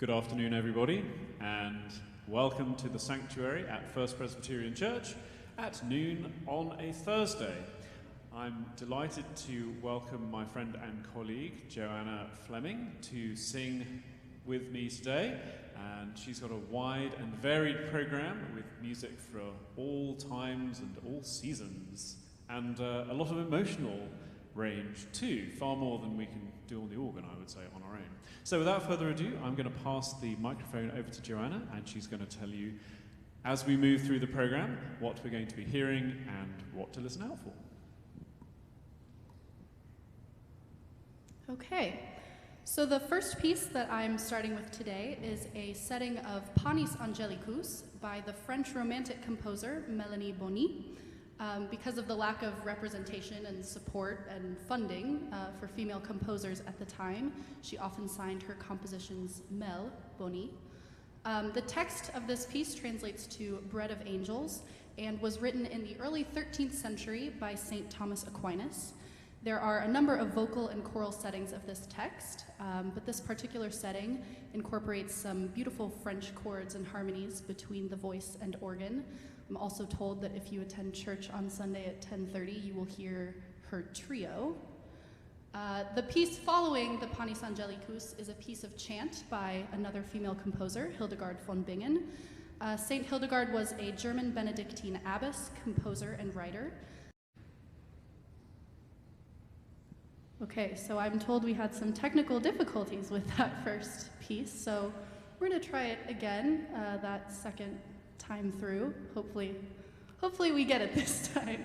Good afternoon, everybody, and welcome to the sanctuary at First Presbyterian Church at noon on a Thursday. I'm delighted to welcome my friend and colleague, Joanna Fleming, to sing with me today. And she's got a wide and varied program with music for all times and all seasons, and a lot of emotional range too, far more than we can do on the organ, I would say, on our own. So without further ado, I'm going to pass the microphone over to Joanna, and she's going to tell you, as we move through the program, what we're going to be hearing and what to listen out for. Okay, so the first piece that I'm starting with today is a setting of Panis Angelicus by the French Romantic composer Mélanie Bonny. Because of the lack of representation and support and funding for female composers at the time, she often signed her compositions Mel Bonny. The text of this piece translates to Bread of Angels and was written in the early 13th century by St. Thomas Aquinas. There are a number of vocal and choral settings of this text, but this particular setting incorporates some beautiful French chords and harmonies between the voice and organ. I'm also told that if you attend church on Sunday at 10:30, you will hear her trio. The piece following the Panis Angelicus is a piece of chant by another female composer, Hildegard von Bingen. Saint Hildegard was a German Benedictine abbess, composer, and writer. Okay, so I'm told we had some technical difficulties with that first piece, so we're going to try it again that second time through. Hopefully we get it this time.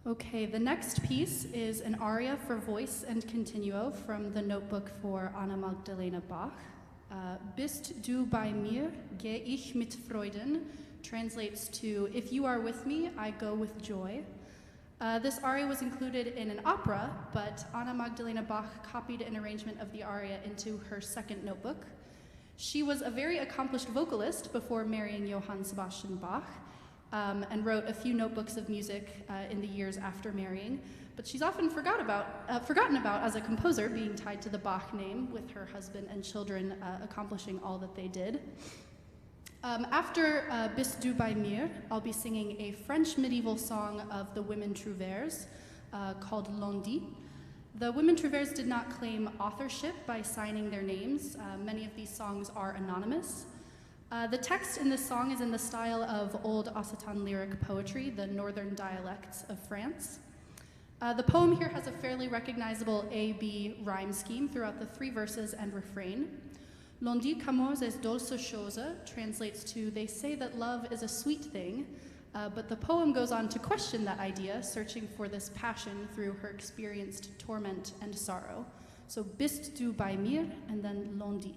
Okay, the next piece is an aria for voice and continuo from the notebook for Anna Magdalena Bach. Bist du bei mir, geh ich mit Freuden, translates to, if you are with me, I go with joy. This aria was included in an opera, but Anna Magdalena Bach copied an arrangement of the aria into her second notebook. She was a very accomplished vocalist before marrying Johann Sebastian Bach, and wrote a few notebooks of music in the years after marrying, but she's often forgotten about as a composer, being tied to the Bach name, with her husband and children accomplishing all that they did. After Bist du bei mir, I'll be singing a French medieval song of the women trouvères called Lundi. The women trouvères did not claim authorship by signing their names. Many of these songs are anonymous. The text in this song is in the style of Old Occitan lyric poetry, the northern dialects of France. The poem here has a fairly recognizable A-B rhyme scheme throughout the 3 verses and refrain. L'on dit qu'amour est dolce chose translates to, they say that love is a sweet thing, but the poem goes on to question that idea, searching for this passion through her experienced torment and sorrow. So bist du bei mir, and then l'on dit.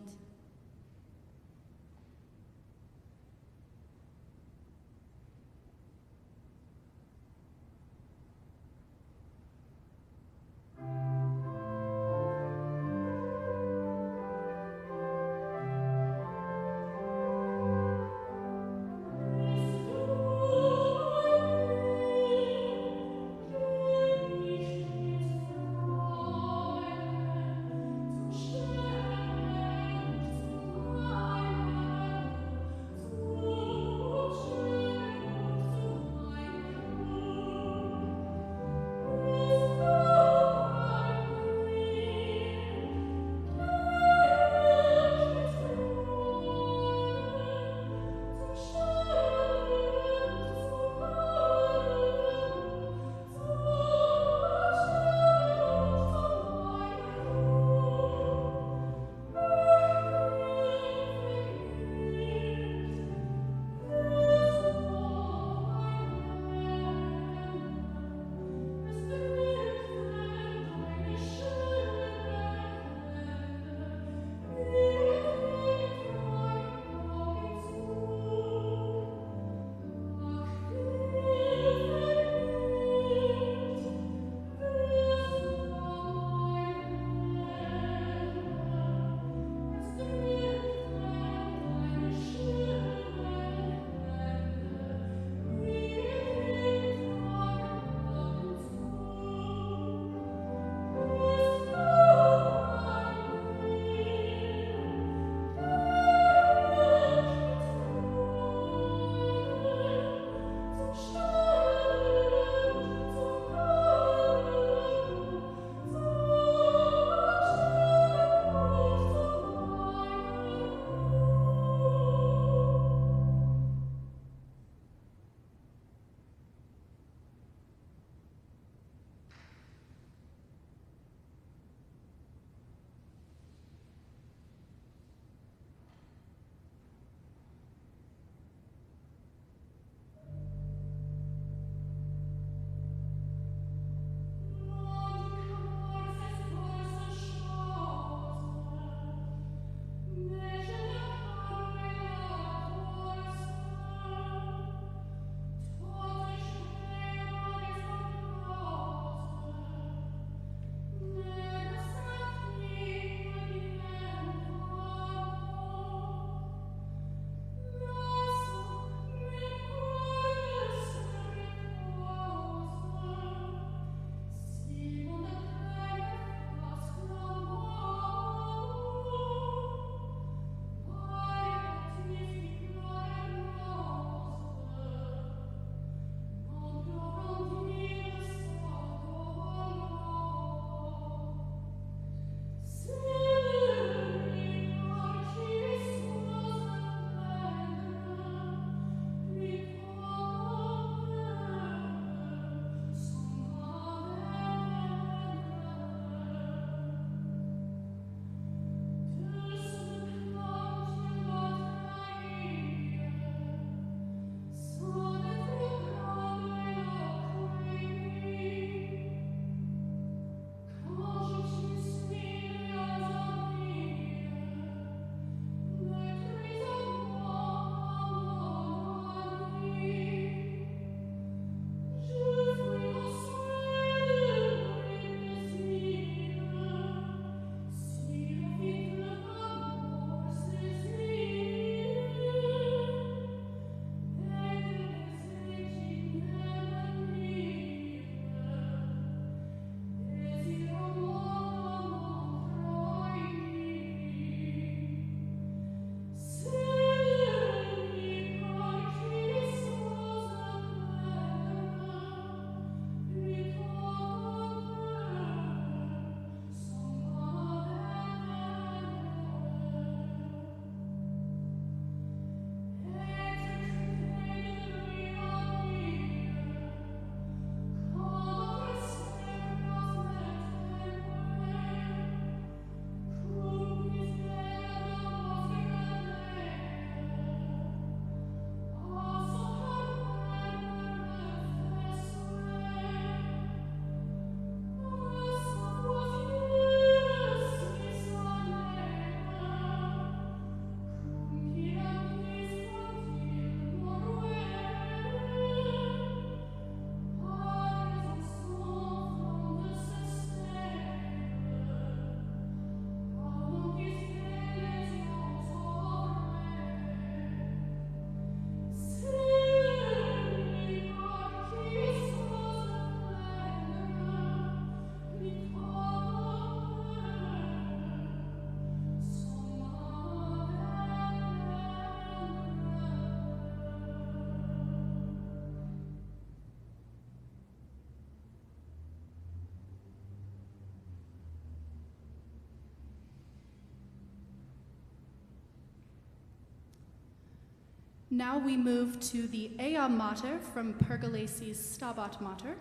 Now we move to the Ea Mater from Pergolesi's Stabat Mater.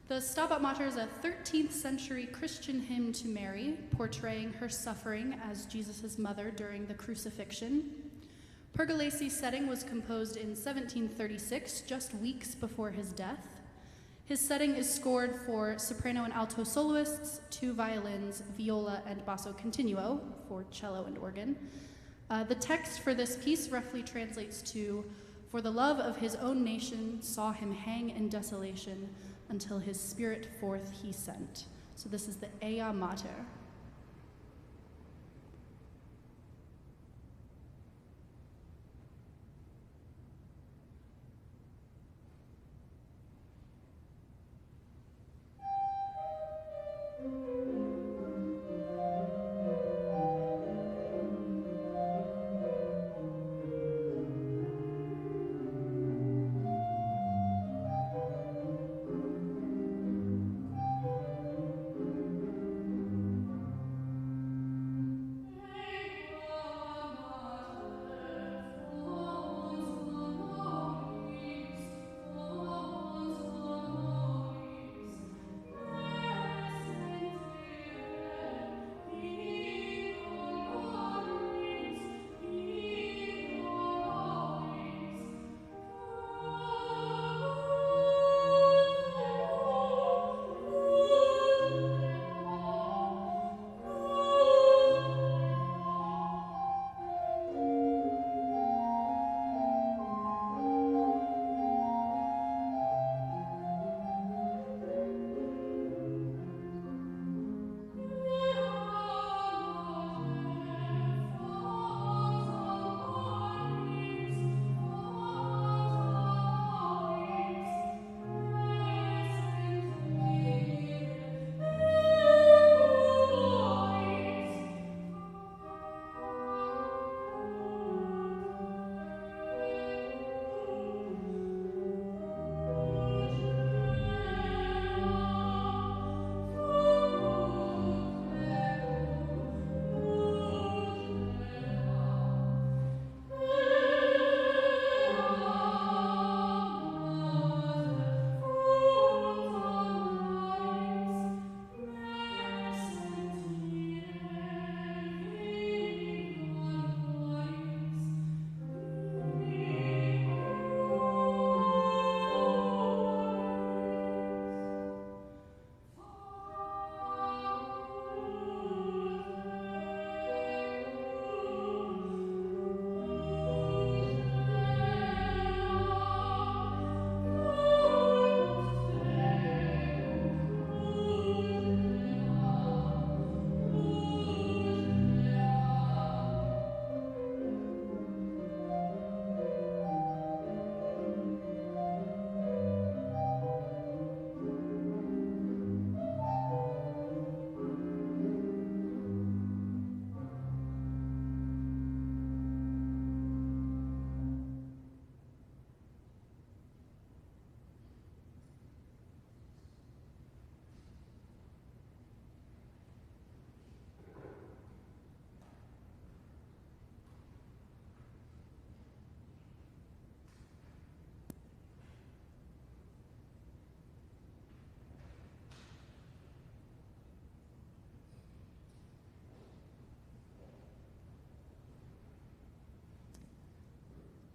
The Stabat Mater is a 13th century Christian hymn to Mary, portraying her suffering as Jesus' mother during the crucifixion. Pergolesi's setting was composed in 1736, just weeks before his death. His setting is scored for soprano and alto soloists, 2 violins, viola, and basso continuo for cello and organ. The text for this piece roughly translates to, "For the love of his own nation saw him hang in desolation until his spirit forth he sent." So this is the Ea Mater.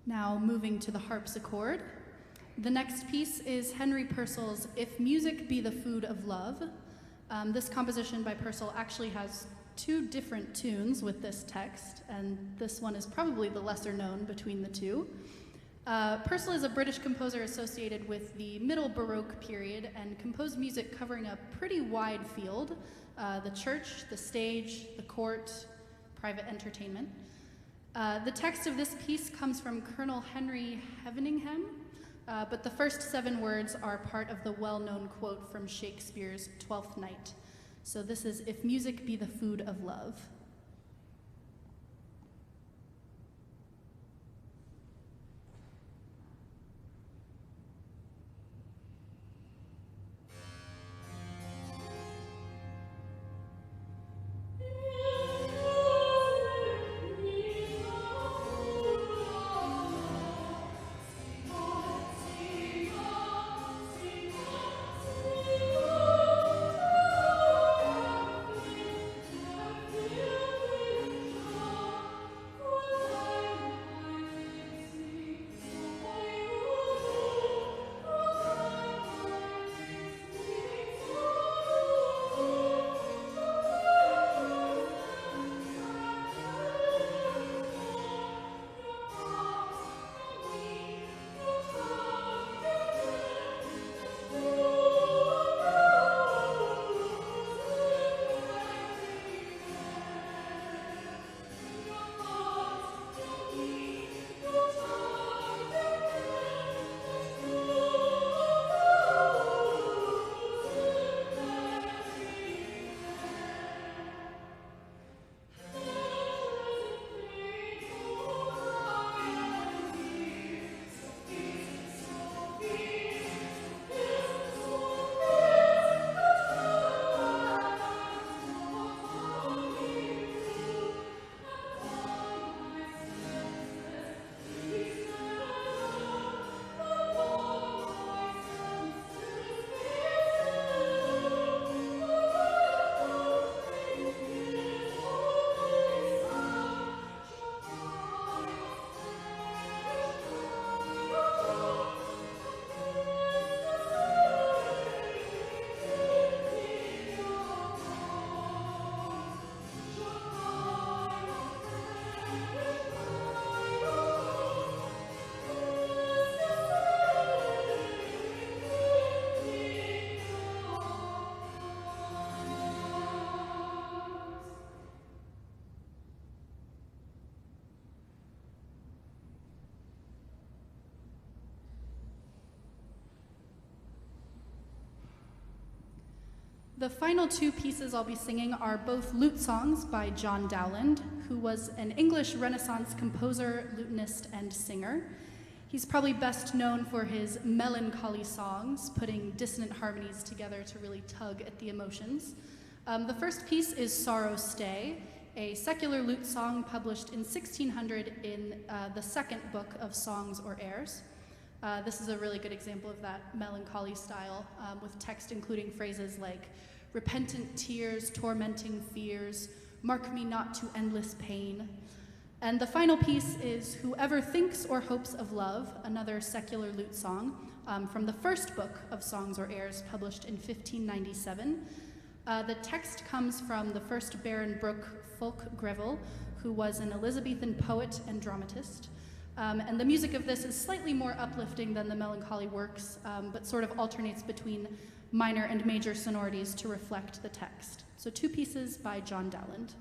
Now moving to the harpsichord. The next piece is Henry Purcell's If Music Be the Food of Love. This composition by Purcell actually has 2 different tunes with this text, and this one is probably the lesser known between the 2. Purcell is a British composer associated with the Middle Baroque period and composed music covering a pretty wide field: the church, the stage, the court, private entertainment. The text of this piece comes from Colonel Henry Heveningham, but the first 7 words are part of the well-known quote from Shakespeare's Twelfth Night. So this is If Music Be the Food of Love. The final two pieces I'll be singing are both lute songs by John Dowland, who was an English Renaissance composer, lutenist, and singer. He's probably best known for his melancholy songs, putting dissonant harmonies together to really tug at the emotions. The first piece is Sorrow Stay, a secular lute song published in 1600 in the second book of Songs or Airs. This is a really good example of that melancholy style, with text including phrases like, repentant tears, tormenting fears, mark me not to endless pain. And the final piece is Whoever Thinks or Hopes of Love, another secular lute song from the first book of Songs or Airs, published in 1597. The text comes from the first Baron Brooke Fulk Greville, who was an Elizabethan poet and dramatist. And the music of this is slightly more uplifting than the melancholy works, but sort of alternates between minor and major sonorities to reflect the text. So two pieces by John Dowland.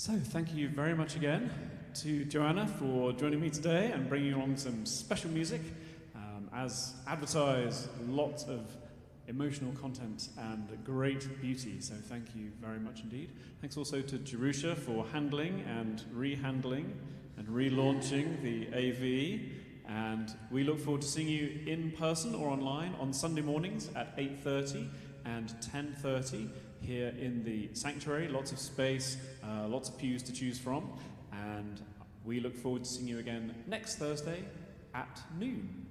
So thank you very much again to Joanna for joining me today and bringing along some special music. As advertised, lots of emotional content and great beauty, so thank you very much indeed. Thanks also to Jerusha for handling and rehandling and relaunching the AV, and we look forward to seeing you in person or online on Sunday mornings at 8:30 and 10:30 here in the sanctuary. Lots of space, lots of pews to choose from, and we look forward to seeing you again next Thursday at noon,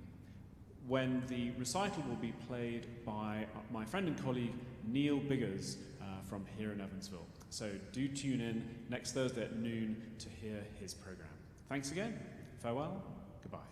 when the recital will be played by my friend and colleague Neil Biggers from here in Evansville. So do tune in next Thursday at noon to hear his program. Thanks again. Farewell. Goodbye.